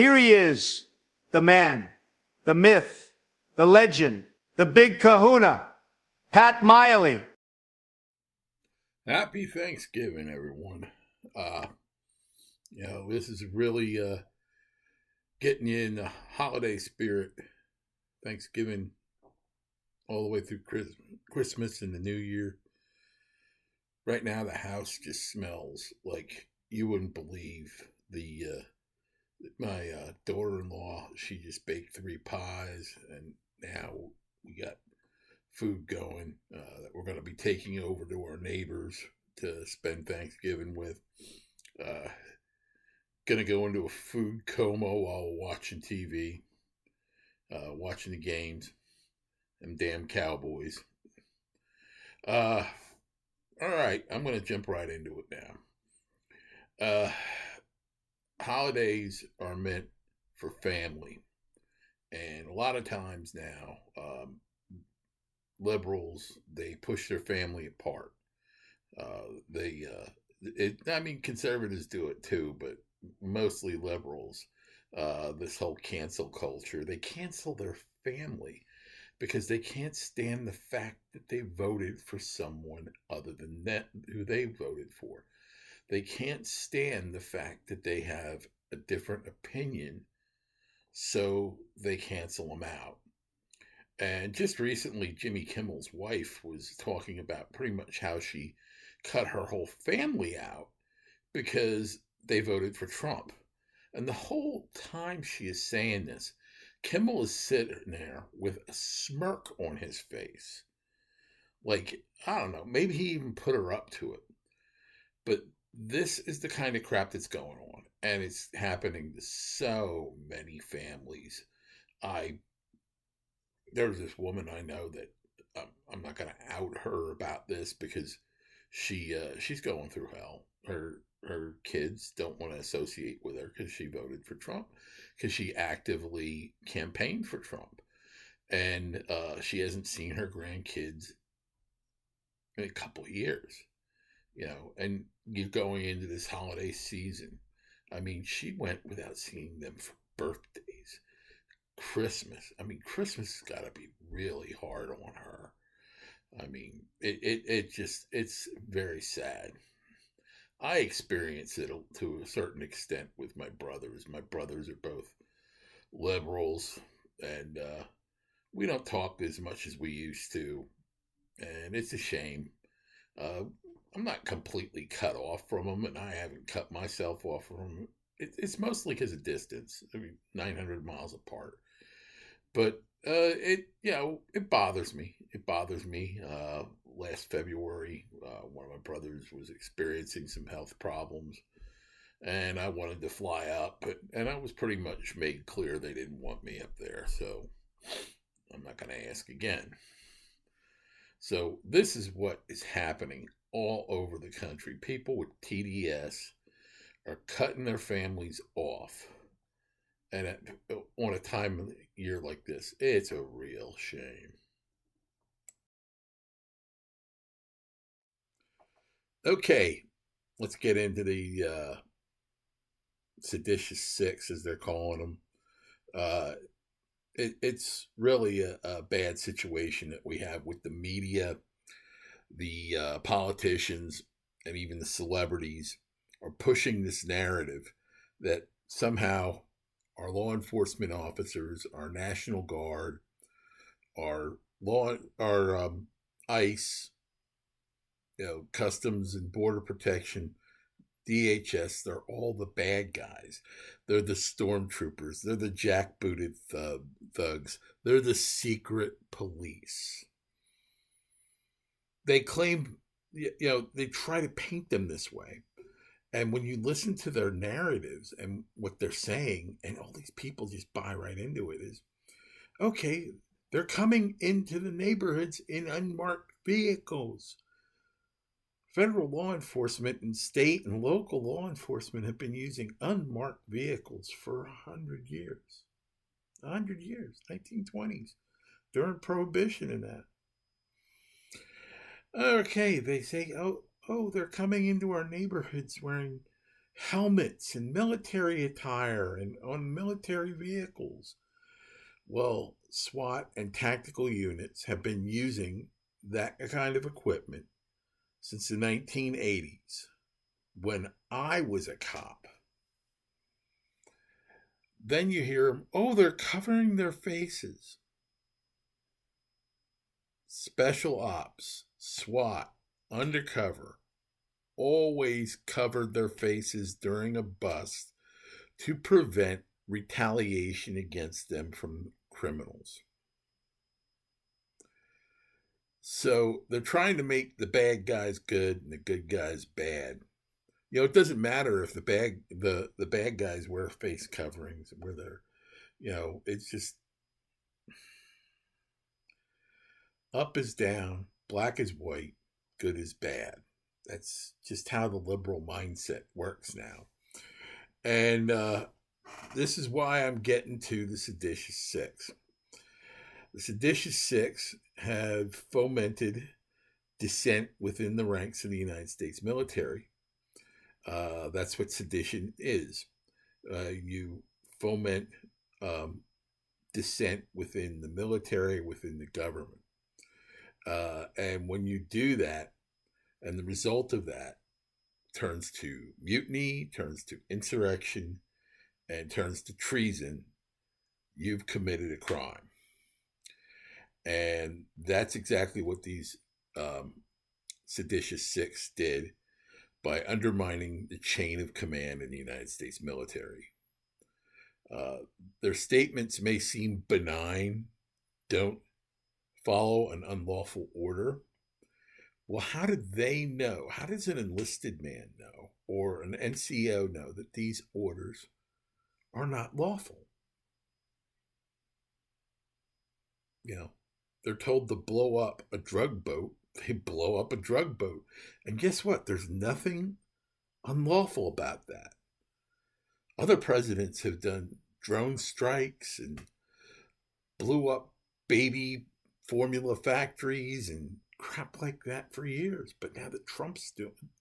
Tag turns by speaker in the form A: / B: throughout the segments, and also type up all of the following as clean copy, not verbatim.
A: Here he is, the man, the myth, the legend, the big kahuna, Pat Miley.
B: Happy Thanksgiving, everyone. Uh, this is really getting you in the holiday spirit. Thanksgiving all the way through Christmas and the New Year. Right now, the house just smells like you wouldn't believe. My daughter-in-law, she just baked 3 pies, and now we got food going that we're going to be taking over to our neighbors to spend Thanksgiving with. Uh, Gonna go into a food coma while watching TV, watching the games, and damn Cowboys. Uh, all right, I'm gonna jump right into it now. Holidays are meant for family, and a lot of times now, liberals, they push their family apart. I mean, conservatives do it too, but mostly liberals. This whole cancel culture, they cancel their family because they can't stand the fact that they voted for someone other than that who they voted for. They can't stand the fact that they have a different opinion, so they cancel them out. And just recently, Jimmy Kimmel's wife was talking about pretty much how she cut her whole family out because they voted for Trump. And the whole time she is saying this, Kimmel is sitting there with a smirk on his face. Like, I don't know, maybe he even put her up to it. But this is the kind of crap that's going on. And it's happening to so many families. There's this woman I know that I'm not going to out her about this because she's going through hell. Her kids don't want to associate with her because she voted for Trump, because she actively campaigned for Trump, and she hasn't seen her grandkids in a couple of years. And you're going into this holiday season. I mean, she went without seeing them for birthdays. Christmas. I mean, Christmas has got to be really hard on her. I mean, it's very sad. I experience it to a certain extent with my brothers. My brothers are both liberals, and we don't talk as much as we used to, and it's a shame. Uh, I'm not completely cut off from them, and I haven't cut myself off from them. It's mostly because of distance. I mean, 900 miles apart. But it bothers me. It bothers me. Last February, one of my brothers was experiencing some health problems, and I wanted to fly up, and I was pretty much made clear they didn't want me up there, so I'm not going to ask again. So this is what is happening all over the country. People with TDS are cutting their families off. And on a time of the year like this, it's a real shame. Okay, let's get into the seditious six, as they're calling them. Uh, it's really a bad situation that we have with the media, the politicians, and even the celebrities are pushing this narrative that somehow our law enforcement officers, our National Guard, our ICE, Customs and Border Protection, DHS, they're all the bad guys. They're the stormtroopers. They're the jackbooted thugs. They're the secret police. They claim, they try to paint them this way. And when you listen to their narratives and what they're saying, and all these people just buy right into it, is okay, they're coming into the neighborhoods in unmarked vehicles. Federal law enforcement and state and local law enforcement have been using unmarked vehicles for 100 years. 100 years, 1920s, during Prohibition and that. Okay, they say, oh, they're coming into our neighborhoods wearing helmets and military attire and on military vehicles. Well, SWAT and tactical units have been using that kind of equipment since the 1980s when I was a cop. Then you hear them, oh, they're covering their faces. Special ops, SWAT, undercover, always covered their faces during a bust to prevent retaliation against them from criminals. So they're trying to make the bad guys good and the good guys bad. It doesn't matter if the bad guys wear face coverings, where they're, it's just up is down, black is white, good is bad. That's just how the liberal mindset works now. And this is why I'm getting to the seditious six. The seditious six have fomented dissent within the ranks of the United States military. That's what sedition is. You foment dissent within the military, within the government. And when you do that, and the result of that turns to mutiny, turns to insurrection, and turns to treason, you've committed a crime. And that's exactly what these seditious six did by undermining the chain of command in the United States military. Their statements may seem benign, don't follow an unlawful order. Well, how do they know? How does an enlisted man know, or an NCO know, that these orders are not lawful? They're told to blow up a drug boat. They blow up a drug boat. And guess what? There's nothing unlawful about that. Other presidents have done drone strikes and blew up baby formula factories and crap like that for years. But now that Trump's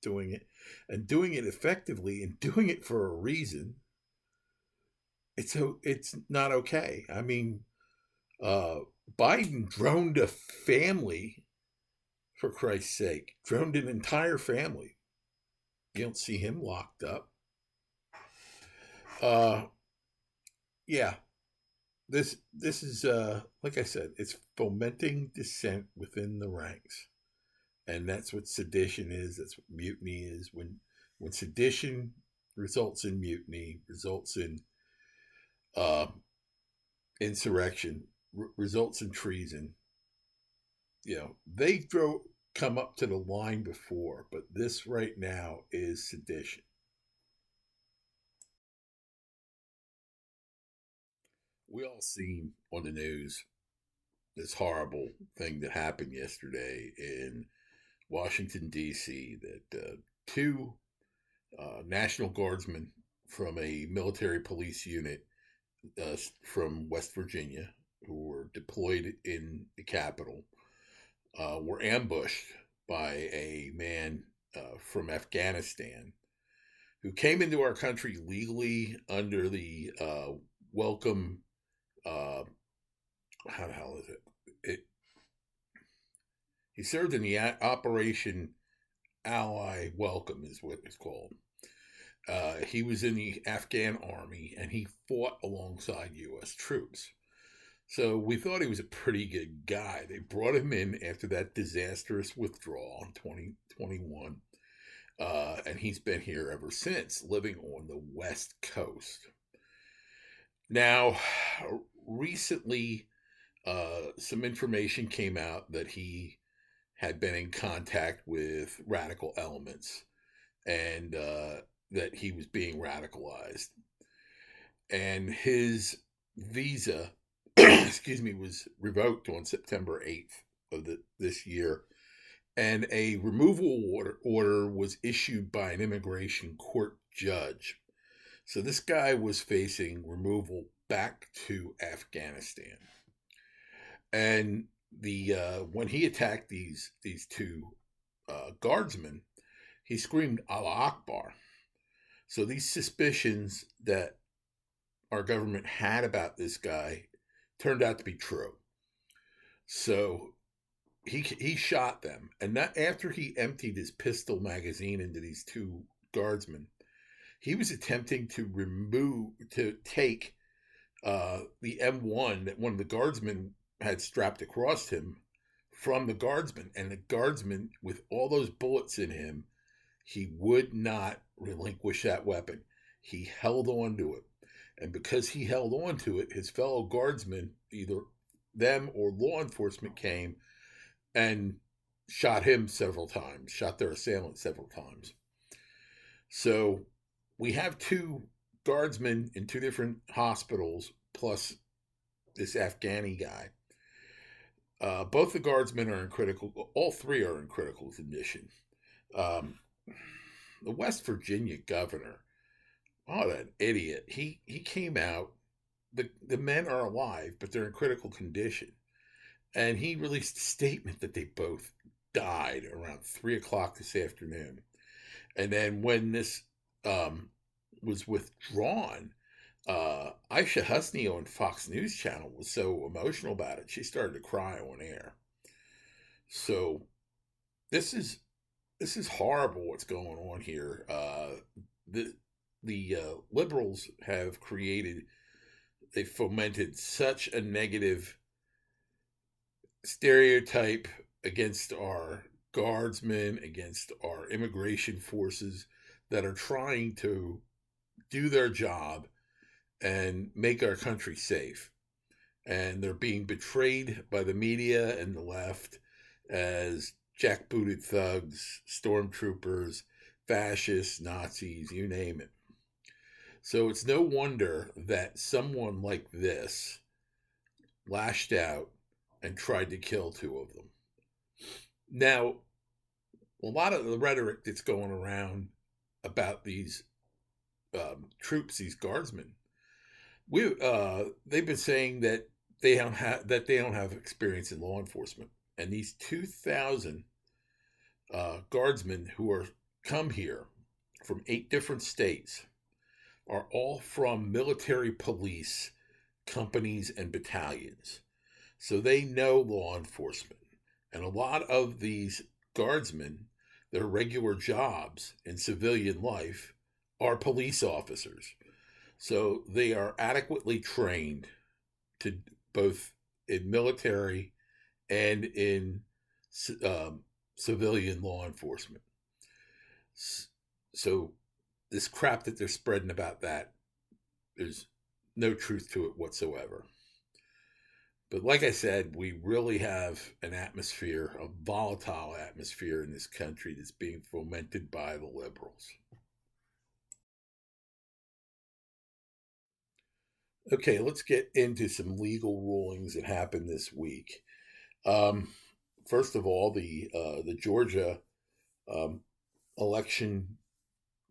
B: doing it, and doing it effectively, and doing it for a reason, it's not okay. I mean, Biden droned a family, for Christ's sake. Droned an entire family. You don't see him locked up. Yeah. This is, like I said, it's fomenting dissent within the ranks. And that's what sedition is. That's what mutiny is. When sedition results in mutiny, results in insurrection, results in treason. They come up to the line before, but this right now is sedition. We all seen on the news this horrible thing that happened yesterday in Washington, D.C., that two National Guardsmen from a military police unit from West Virginia, who were deployed in the Capitol, were ambushed by a man from Afghanistan who came into our country legally under the welcome. How the hell is it? He served in the Operation Ally Welcome, is what it's called. He was in the Afghan army, and he fought alongside U.S. troops. So we thought he was a pretty good guy. They brought him in after that disastrous withdrawal in 2021. And he's been here ever since, living on the West Coast. Now, recently, some information came out that he had been in contact with radical elements, and that he was being radicalized. And his visa, was revoked on September 8th of this year. And a removal order was issued by an immigration court judge. So this guy was facing removal back to Afghanistan. And when he attacked these two guardsmen, he screamed Allah Akbar. So these suspicions that our government had about this guy turned out to be true. So he shot them, and that after he emptied his pistol magazine into these two guardsmen, he was attempting to take the M1 that one of the guardsmen had strapped across him from the guardsman, and the guardsman, with all those bullets in him, he would not relinquish that weapon. He held on to it, and because he held on to it, his fellow guardsmen, either them or law enforcement, came and shot him several times, shot their assailant several times. So we have two guardsmen in two different hospitals, plus this Afghani guy. Both the guardsmen are in critical, all three are in critical condition. Um, the West Virginia governor, oh, that idiot, he came out, the men are alive, but they're in critical condition. And he released a statement that they both died around 3 o'clock this afternoon. And then when this was withdrawn, Aisha Husney on Fox News Channel was so emotional about it, she started to cry on air. So this is horrible what's going on here. The liberals have they fomented such a negative stereotype against our guardsmen, against our immigration forces that are trying to do their job and make our country safe. And they're being betrayed by the media and the left as jackbooted thugs, stormtroopers, fascists, Nazis, you name it. So it's no wonder that someone like this lashed out and tried to kill two of them. Now, a lot of the rhetoric that's going around about these troops, these guardsmen, they've been saying that they don't have experience in law enforcement, and these 2,000 guardsmen who are come here from 8 different states are all from military police companies and battalions. So they know law enforcement. And a lot of these guardsmen, their regular jobs in civilian life are police officers. So they are adequately trained to both in military and in civilian law enforcement. So this crap that they're spreading about that, there's no truth to it whatsoever. But like I said, we really have an atmosphere, a volatile atmosphere in this country that's being fomented by the liberals. Okay, let's get into some legal rulings that happened this week. First of all, the Georgia election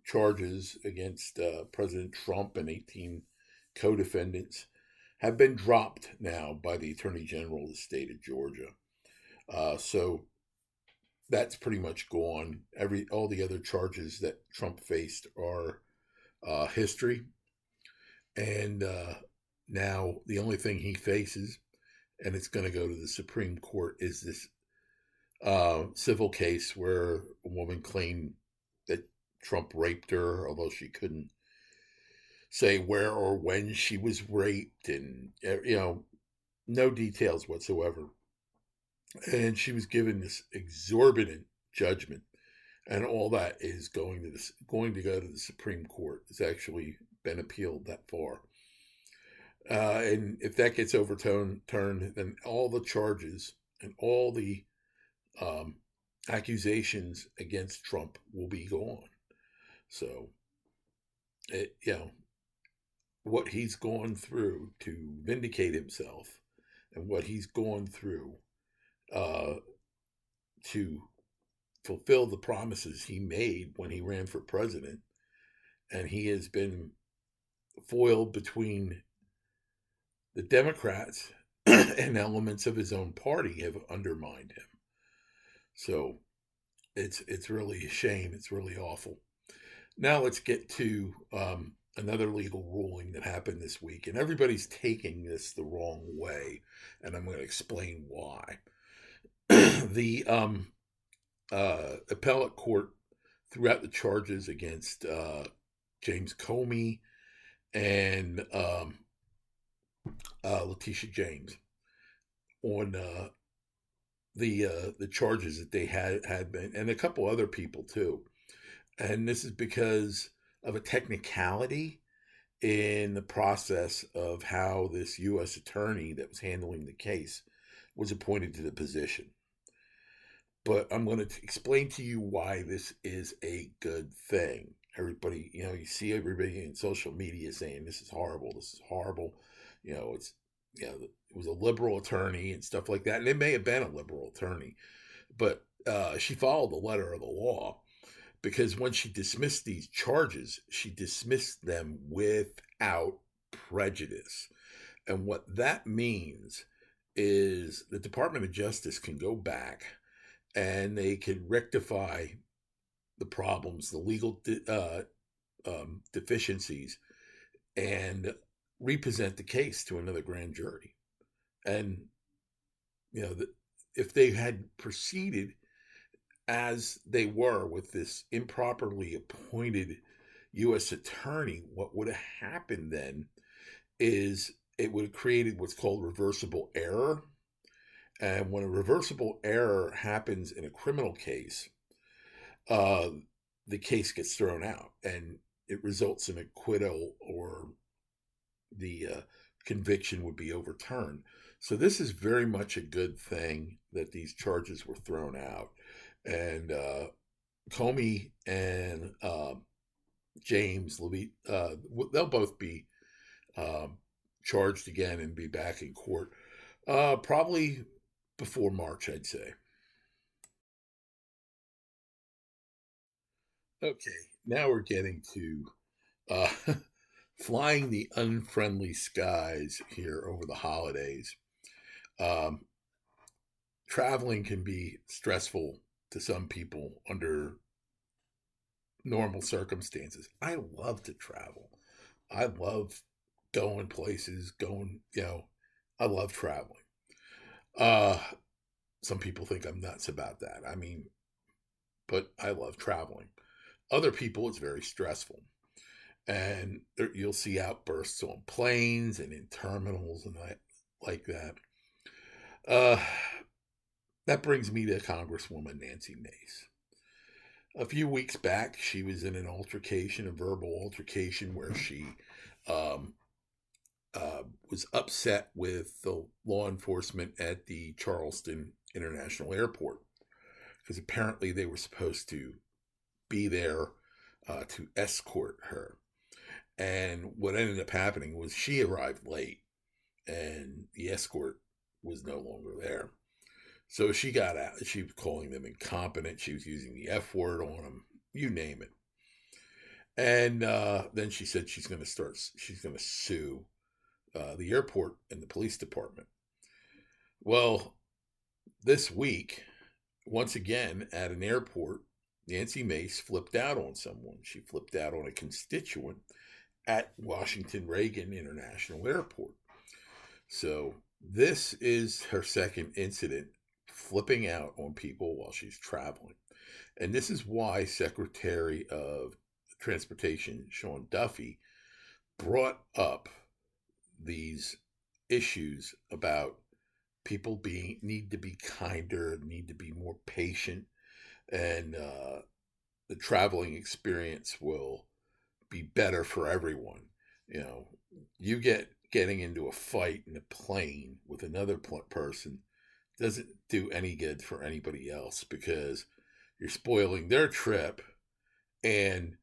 B: charges against President Trump and 18 co-defendants have been dropped now by the Attorney General of the state of Georgia. So that's pretty much gone. All the other charges that Trump faced are history. And now the only thing he faces, and it's going to go to the Supreme Court, is this civil case where a woman claimed that Trump raped her, although she couldn't say where or when she was raped, and no details whatsoever. And she was given this exorbitant judgment, and all that is going to go to the Supreme Court. It's actually been appealed that far. And if that gets overturned, then all the charges and all the accusations against Trump will be gone. So, what he's gone through to vindicate himself, and what he's gone through to fulfill the promises he made when he ran for president, and he has been foiled between the Democrats and elements of his own party have undermined him. So it's really a shame. It's really awful. Now let's get to another legal ruling that happened this week, and everybody's taking this the wrong way, and I'm going to explain why. The appellate court threw out the charges against James Comey and Letitia James on the charges that they had been, and a couple other people too. And this is because of a technicality in the process of how this U.S. attorney that was handling the case was appointed to the position. But I'm going to explain to you why this is a good thing. Everybody, you see everybody in social media saying this is horrible, this is horrible. It's, it was a liberal attorney and stuff like that. And it may have been a liberal attorney, but she followed the letter of the law, because when she dismissed these charges, she dismissed them without prejudice. And what that means is the Department of Justice can go back and they can rectify the problems, the legal deficiencies, and represent the case to another grand jury. And, if they had proceeded as they were with this improperly appointed U.S. attorney, what would have happened then is it would have created what's called reversible error. And when a reversible error happens in a criminal case, the case gets thrown out and it results in acquittal, or the conviction would be overturned. So this is very much a good thing that these charges were thrown out. And Comey and James Levy, they'll both be charged again and be back in court probably before March, I'd say. Okay, now we're getting to uh, flying the unfriendly skies here over the holidays. Um, Traveling can be stressful to some people under normal circumstances. I love to travel. I love going places, I love traveling. Uh, some people think I'm nuts about that. I mean, but I love traveling. Other people, it's very stressful. And you'll see outbursts on planes and in terminals and like that. Uh, that brings me to Congresswoman Nancy Mace. A few weeks back, she was in an altercation, a verbal altercation, where she um, was upset with the law enforcement at the Charleston International Airport, because apparently they were supposed to be there to escort her. And what ended up happening was she arrived late and the escort was no longer there. So she got out. She was calling them incompetent. She was using the F word on them, you name it. And then she said she's going to sue the airport and the police department. Well, this week, once again, at an airport, Nancy Mace flipped out on someone. She flipped out on a constituent at Washington Reagan International Airport. So this is her second incident flipping out on people while she's traveling. And this is why Secretary of Transportation Sean Duffy brought up these issues about people need to be kinder, need to be more patient, and the traveling experience will be better for everyone. You getting into a fight in a plane with another person doesn't do any good for anybody else, because you're spoiling their trip, and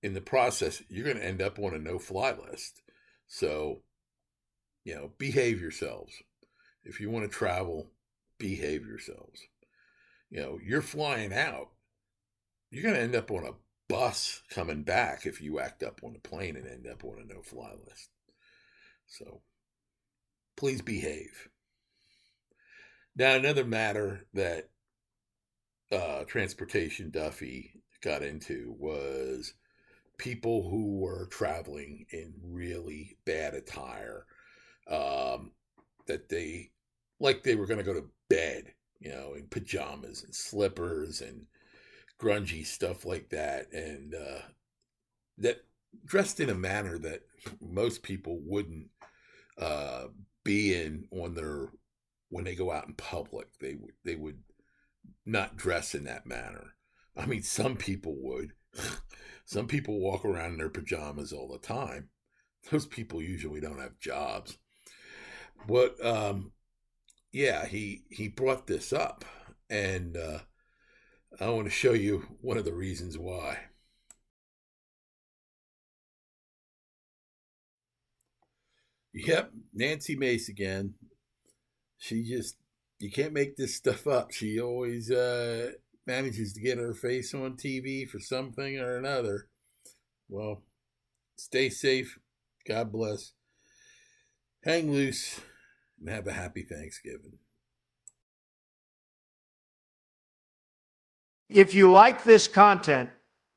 B: in the process you're going to end up on a no-fly list. So behave yourselves. If you want to travel, behave yourselves. You're flying out, you're going to end up on a bus coming back if you act up on the plane and end up on a no-fly list. So please behave. Now, another matter that Transportation Duffy got into was people who were traveling in really bad attire, that they were going to go to bed, in pajamas and slippers and grungy stuff like that, and that dressed in a manner that most people wouldn't be in when they go out in public. They would not dress in that manner. I mean, some people would. Some people walk around in their pajamas all the time. Those people usually don't have jobs. But yeah, he brought this up, and I want to show you one of the reasons why. Yep, Nancy Mace again. You can't make this stuff up. She always manages to get her face on TV for something or another. Well, stay safe. God bless. Hang loose and have a happy Thanksgiving.
A: If you like this content,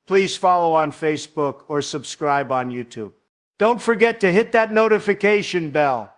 A: please follow on Facebook or subscribe on YouTube. Don't forget to hit that notification bell.